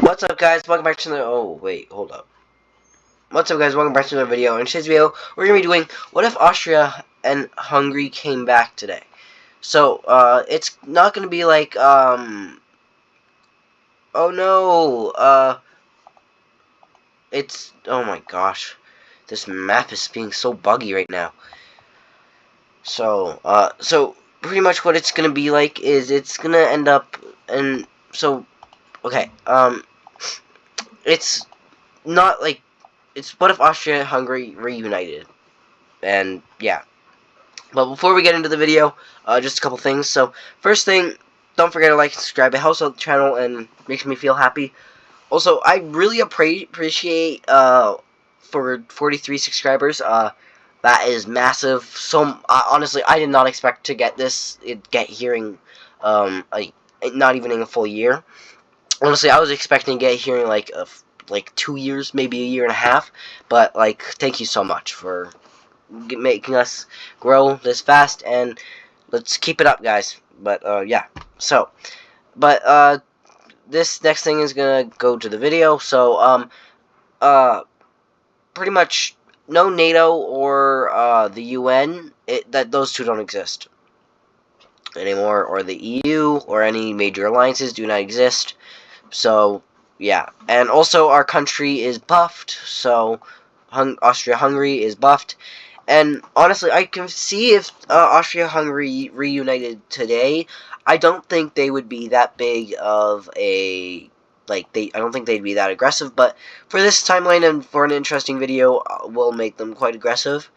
What's up, guys? Welcome back to the. Oh, wait, hold up. What's up, guys? Welcome back to another video. In today's video, we're gonna be doing what if Austria and Hungary came back today. So, it's not gonna be like, oh no, it's, oh my gosh, this map is being so buggy right now. So pretty much what it's gonna be like is it's gonna end up, and so, okay, it's not like. It's what if Austria and Hungary reunited? And yeah. But before we get into the video, just a couple things. So, first thing, don't forget to like and subscribe. It helps out the channel and makes me feel happy. Also, I really appreciate, for 43 subscribers, that is massive. So, honestly, I did not expect to get this, not even in a full year. Honestly, I was expecting to get here in like 2 years, maybe a year and a half. But like, thank you so much for making us grow this fast, and let's keep it up, guys. But yeah. So, but this next thing is gonna go to the video. So pretty much no NATO or the UN. Those two don't exist anymore, or the EU or any major alliances do not exist. So, yeah. And also, our country is buffed, so Austria-Hungary is buffed. And honestly, I can see if Austria-Hungary reunited today, I don't think they would be that big of a... I don't think they'd be that aggressive, but for this timeline and for an interesting video, we'll make them quite aggressive.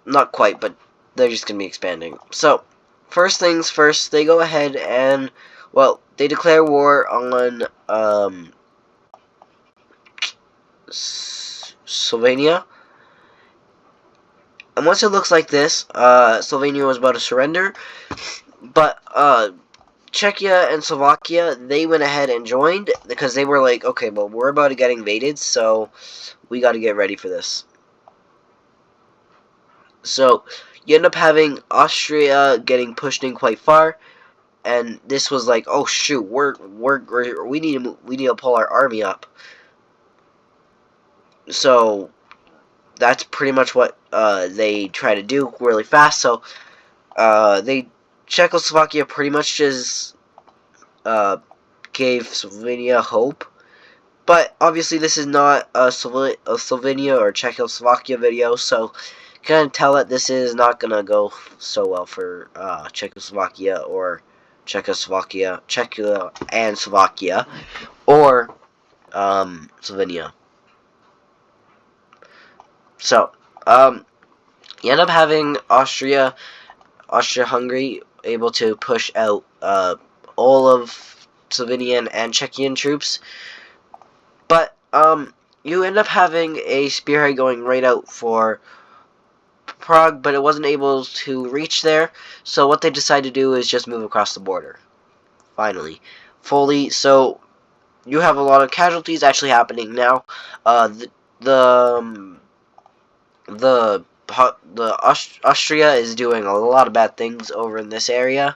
Not quite, but they're just going to be expanding. So, first things first, they go ahead and, well, they declare war on Slovenia. And once it looks like this, Slovenia was about to surrender. But Czechia and Slovakia, they went ahead and joined because they were like, okay, well, we're about to get invaded, so we got to get ready for this. So you end up having Austria getting pushed in quite far. And this was like, oh shoot, we need to pull our army up. So that's pretty much what they try to do really fast. So Czechoslovakia pretty much just gave Slovenia hope. But obviously this is not a Slovenia or Czechoslovakia video, so you can tell that this is not gonna go so well for Czechoslovakia or Czechia and Slovakia, or Slovenia. So, you end up having Austria-Hungary able to push out all of Slovenian and Czechian troops, but you end up having a spearhead going right out for Prague, but it wasn't able to reach there. So what they decided to do is just move across the border. Finally, fully. So you have a lot of casualties actually happening now. Austria is doing a lot of bad things over in this area.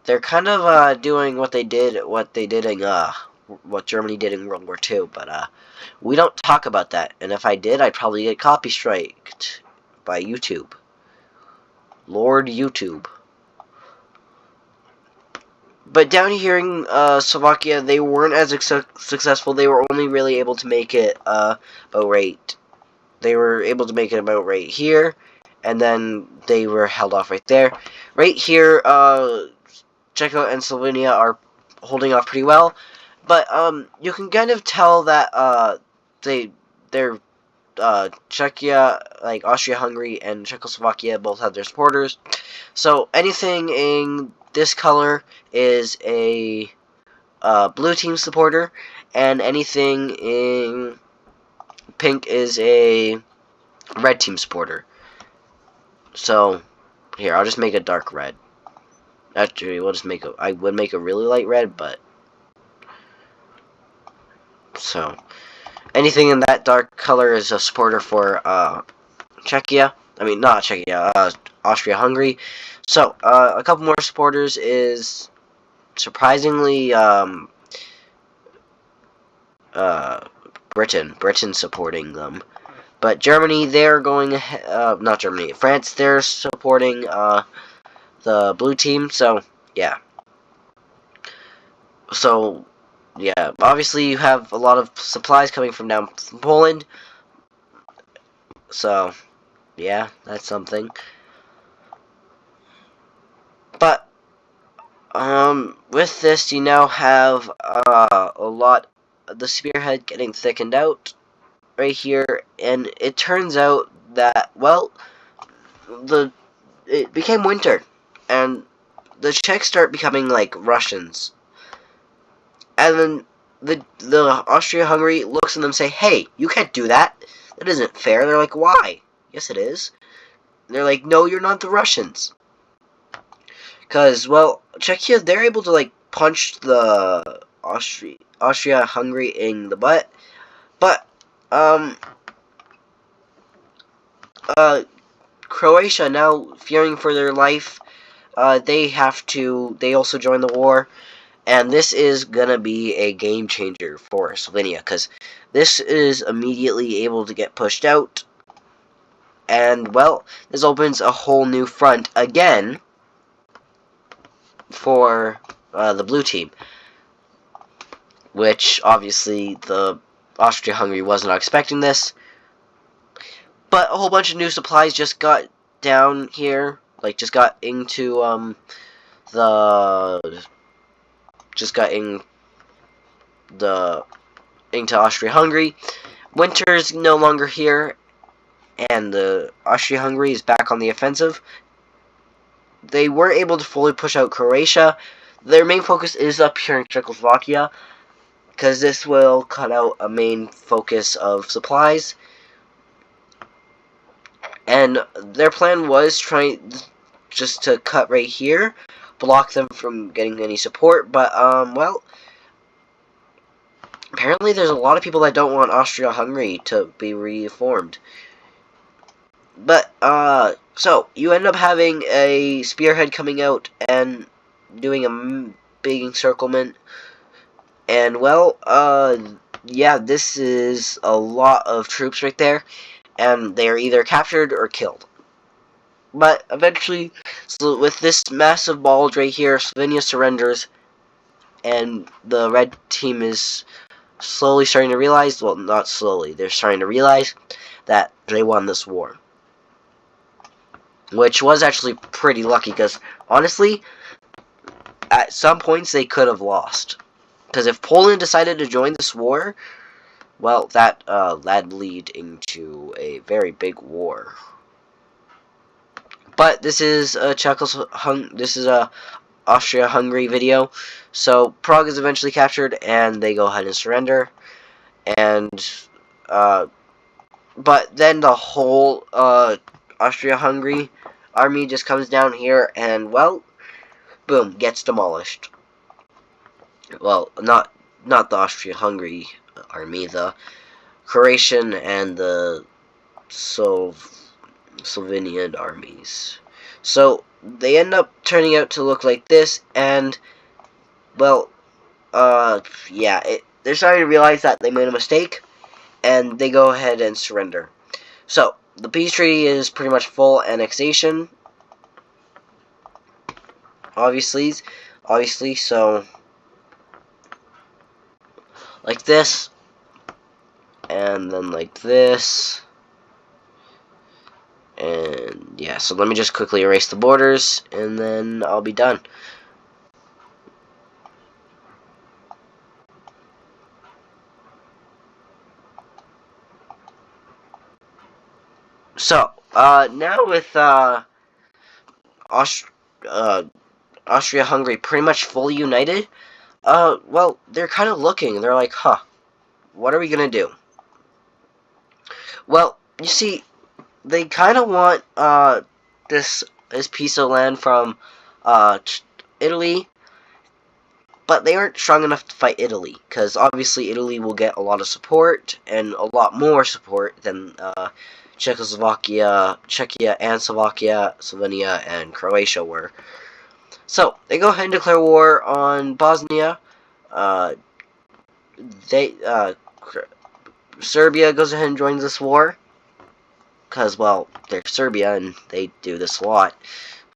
They're kind of doing what they did in what Germany did in World War II, but we don't talk about that. And if I did, I'd probably get copy striked by YouTube. Lord YouTube. But down here in Slovakia, they weren't as successful. They were only really able to make it about right. They were able to make it about right here, and then they were held off right there. Right here, Czechia and Slovenia are holding off pretty well, but you can kind of tell that they're Czechia, like Austria-Hungary and Czechoslovakia, both have their supporters. So anything in this color is a blue team supporter, and anything in pink is a red team supporter. So here, I'll just make a dark red. Actually, I would make a really light red, but so anything in that dark color is a supporter for Czechia. I mean, not Czechia, Austria-Hungary. So, a couple more supporters is, surprisingly, uh, Britain supporting them. But Germany, they're going ahead, not Germany, France, they're supporting the blue team. So yeah. So yeah, obviously you have a lot of supplies coming from down from Poland. So yeah, that's something. But with this, you now have a lot of the spearhead getting thickened out right here, and it turns out that, well, it became winter, and the Czechs start becoming like Russians, and then the Austria-Hungary looks at them and say, "Hey, you can't do that. That isn't fair." They're like, "Why?" "Yes, it is." And they're like, "No, you're not the Russians." Because, well, Czechia, they're able to, like, punch the Austria-Hungary in the butt. But, Croatia, now fearing for their life, they also join the war. And this is gonna be a game changer for Slovenia, because this is immediately able to get pushed out. And, well, this opens a whole new front again for the blue team, which obviously the Austria-Hungary was not expecting this. But a whole bunch of new supplies just got down here, like just got into the just got in the into Austria-Hungary. Winter's no longer here, and the Austria-Hungary is back on the offensive. They weren't able to fully push out Croatia. Their main focus is up here in Czechoslovakia, because this will cut out a main focus of supplies. And their plan was trying just to cut right here, block them from getting any support, but, well, apparently there's a lot of people that don't want Austria-Hungary to be reformed. But, so, you end up having a spearhead coming out and doing a big encirclement, and, well, yeah, this is a lot of troops right there, and they are either captured or killed. But eventually, so with this massive bulge right here, Slovenia surrenders, and the red team is slowly starting to realize, well, not slowly, they're starting to realize that they won this war. Which was actually pretty lucky, because, honestly, at some points they could have lost. Because if Poland decided to join this war, well, that'd lead into a very big war. But this is a Austria-Hungary video. So Prague is eventually captured, and they go ahead and surrender. And but then the whole Austria-Hungary army just comes down here, and, well, boom, gets demolished. Well, not the Austria-Hungary army, the Croatian and the Slovenian armies. So they end up turning out to look like this, and, well, yeah, they're starting to realize that they made a mistake, and they go ahead and surrender. So the peace treaty is pretty much full annexation, obviously, so like this, and then like this. And yeah, so let me just quickly erase the borders, and then I'll be done. So, now with Austria-Hungary pretty much fully united, well, they're kind of looking. They're like, huh, what are we gonna do? Well, you see, they kind of want this piece of land from Italy, but they aren't strong enough to fight Italy, because obviously Italy will get a lot of support, and a lot more support than Czechia and Slovakia, Slovenia, and Croatia were. So they go ahead and declare war on Bosnia. Serbia goes ahead and joins this war. Because, well, they're Serbia and they do this a lot.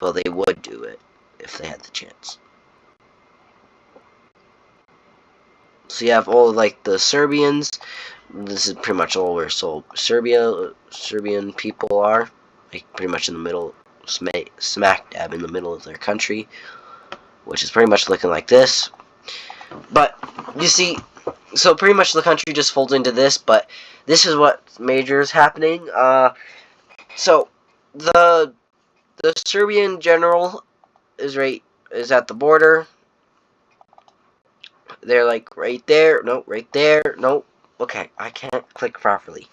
Well, they would do it if they had the chance. So you have all, like, the Serbians. This is pretty much all where Serbian people are. Like, pretty much in the middle, smack dab in the middle of their country. Which is pretty much looking like this. But, you see, so pretty much the country just folds into this, but this is what major is happening. So, the Serbian general is at the border. They're like right there. Nope, right there. Nope. Okay, I can't click properly.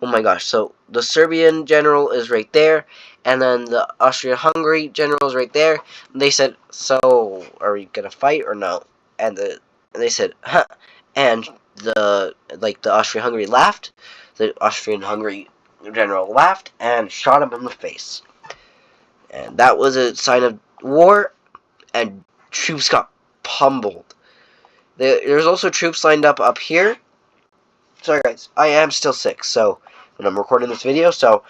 Oh my gosh. So the Serbian general is right there, and then the Austria-Hungary general is right there. And they said, "So, are we gonna fight or no?" And they said, "Huh." And the Austria-Hungary laughed. The Austrian-Hungary general laughed and shot him in the face. And that was a sign of war, and troops got pummeled. There's also troops lined up here. Sorry guys, I am still sick, so when I'm recording this video, so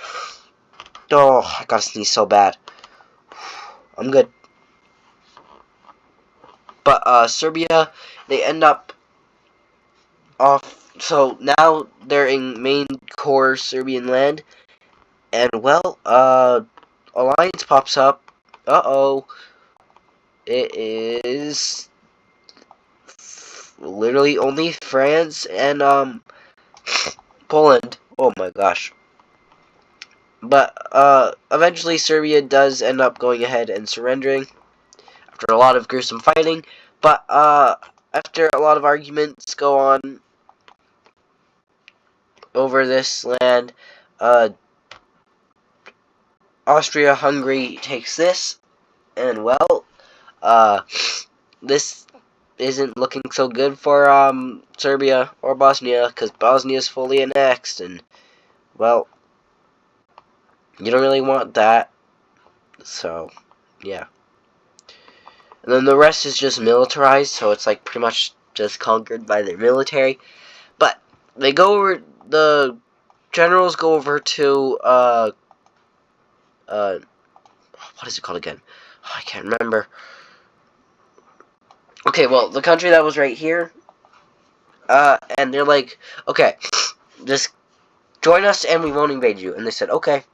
I gotta sneeze so bad. I'm good. But Serbia, they end up off, so now they're in main core Serbian land, and well, alliance pops up. It is literally only France and Poland. Oh my gosh. But eventually Serbia does end up going ahead and surrendering after a lot of gruesome fighting. But after a lot of arguments go on over this land, Austria-Hungary takes this, and well, this isn't looking so good for Serbia or Bosnia, because Bosnia is fully annexed, and well, you don't really want that. So yeah, and then the rest is just militarized, so it's like pretty much just conquered by their military. But they go over, the generals go over to what is it called again? Oh, I can't remember. Okay, well, the country that was right here, and they're like, okay, just join us and we won't invade you. And they said, okay.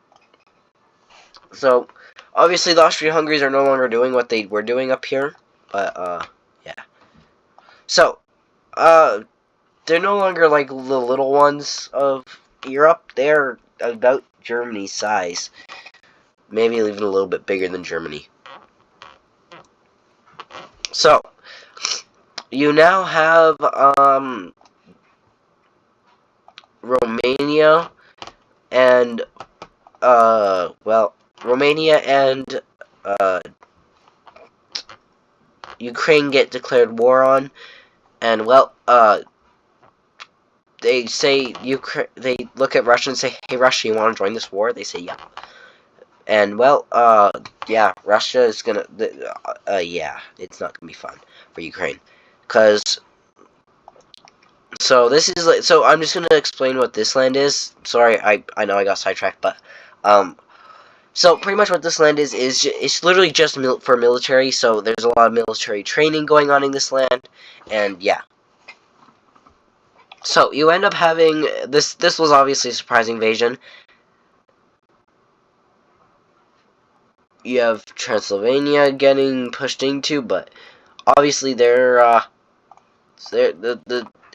So, obviously the Austria-Hungaries are no longer doing what they were doing up here, but, yeah. So, they're no longer like the little ones of Europe. They're about Germany's size. Maybe even a little bit bigger than Germany. So, you now have, Romania and, Romania and, Ukraine get declared war on, and, well, they say, they look at Russia and say, hey, Russia, you want to join this war? They say, yeah. And, well, yeah, Russia is gonna, yeah, it's not gonna be fun for Ukraine. Because, so this is, like, so I'm just gonna explain what this land is. Sorry, I know I got sidetracked, but, so pretty much what this land is it's literally just for military, so there's a lot of military training going on in this land, and yeah. So you end up having, this was obviously a surprise invasion. You have Transylvania getting pushed into, but obviously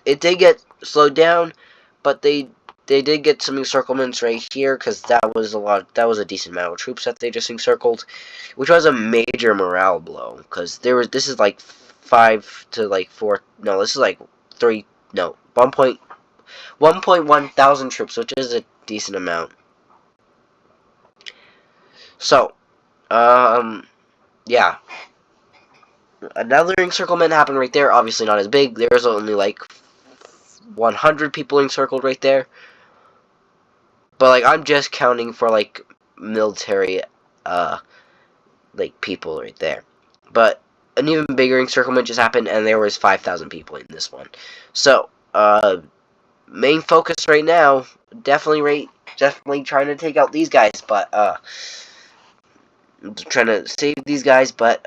it did get slowed down, but they did get some encirclements right here, because that was a decent amount of troops that they just encircled, which was a major morale blow, because this is like 5 to like 4, no, this is like 3, no, 1.1 thousand troops, which is a decent amount. So, yeah. Another encirclement happened right there, obviously not as big. There's only like 100 people encircled right there. But, like, I'm just counting for, like, military, like, people right there. But an even bigger encirclement just happened, and there was 5,000 people in this one. So, main focus right now, definitely trying to take out these guys, but trying to save these guys, but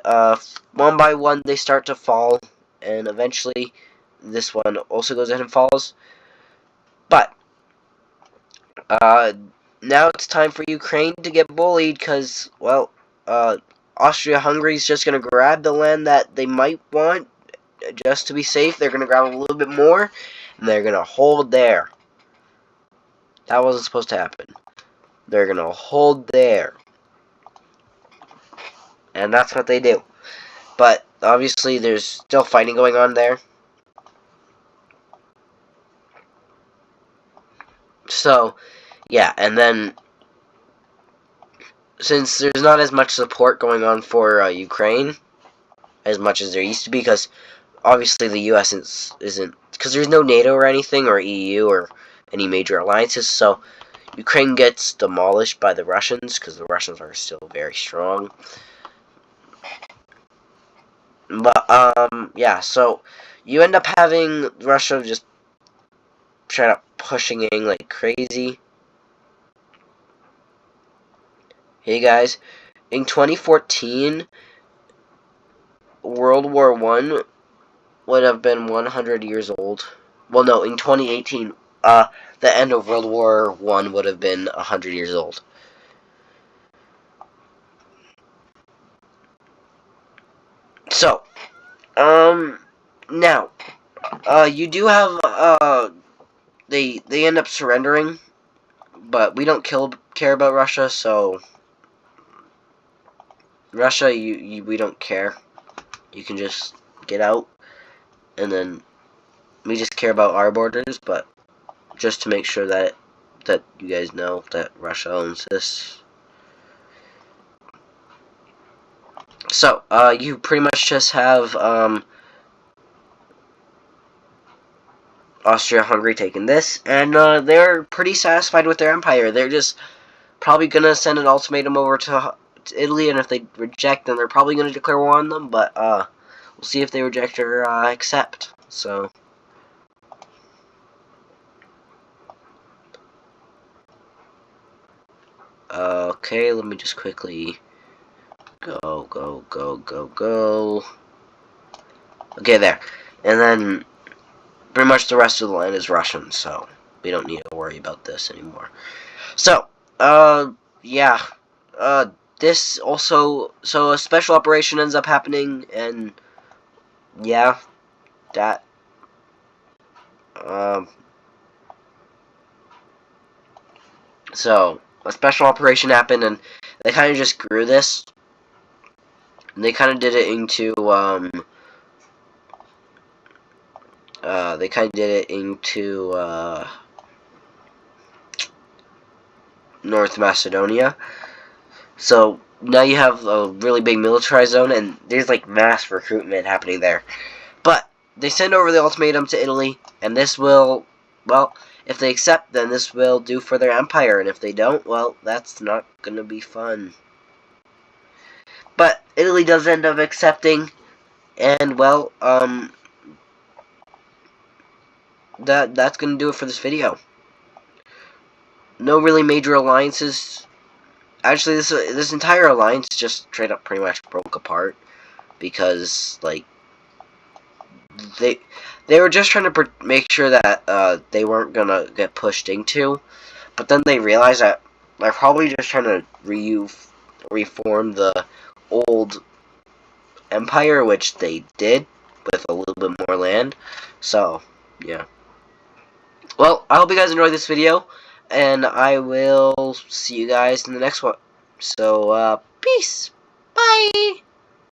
one by one they start to fall, and eventually this one also goes ahead and falls. But now it's time for Ukraine to get bullied, because, well, Austria-Hungary is just going to grab the land that they might want, just to be safe. They're going to grab a little bit more, and they're going to hold there. That wasn't supposed to happen. They're going to hold there. And that's what they do. But, obviously, there's still fighting going on there. So, yeah, and then, since there's not as much support going on for Ukraine, as much as there used to be, because obviously the U.S. isn't, because there's no NATO or anything, or EU, or any major alliances, so Ukraine gets demolished by the Russians, because the Russians are still very strong. But, yeah, so you end up having Russia just straight up pushing in like crazy. Hey guys, in 2014, World War I would have been 100 years old. Well, no, in 2018, the end of World War I would have been 100 years old. So, now, you do have, they end up surrendering, but we don't care about Russia, so Russia, we don't care. You can just get out, and then we just care about our borders, but just to make sure that you guys know that Russia owns this. So, you pretty much just have, Austria-Hungary taking this, and, they're pretty satisfied with their empire. They're just probably gonna send an ultimatum over to Italy, and if they reject, then they're probably gonna declare war on them, but, we'll see if they reject or, accept. So, okay, let me just quickly go. Okay, there. And then, pretty much the rest of the land is Russian, so we don't need to worry about this anymore. So, yeah. This also, so a special operation ends up happening, and, yeah, that, so, a special operation happened, and they kind of just grew this. And they kind of did it into, North Macedonia. So, now you have a really big militarized zone, and there's, like, mass recruitment happening there. But, they send over the ultimatum to Italy, and this will, well, if they accept, then this will do for their empire, and if they don't, well, that's not gonna be fun. But, Italy does end up accepting, and, well, that's gonna do it for this video. No really major alliances. Actually, this entire alliance just straight up pretty much broke apart, because, like, they were just trying to make sure that they weren't gonna get pushed into, but then they realized that they're probably just trying to reform the old empire, which they did with a little bit more land. So, yeah. Well, I hope you guys enjoyed this video, and I will see you guys in the next one. So, peace. Bye.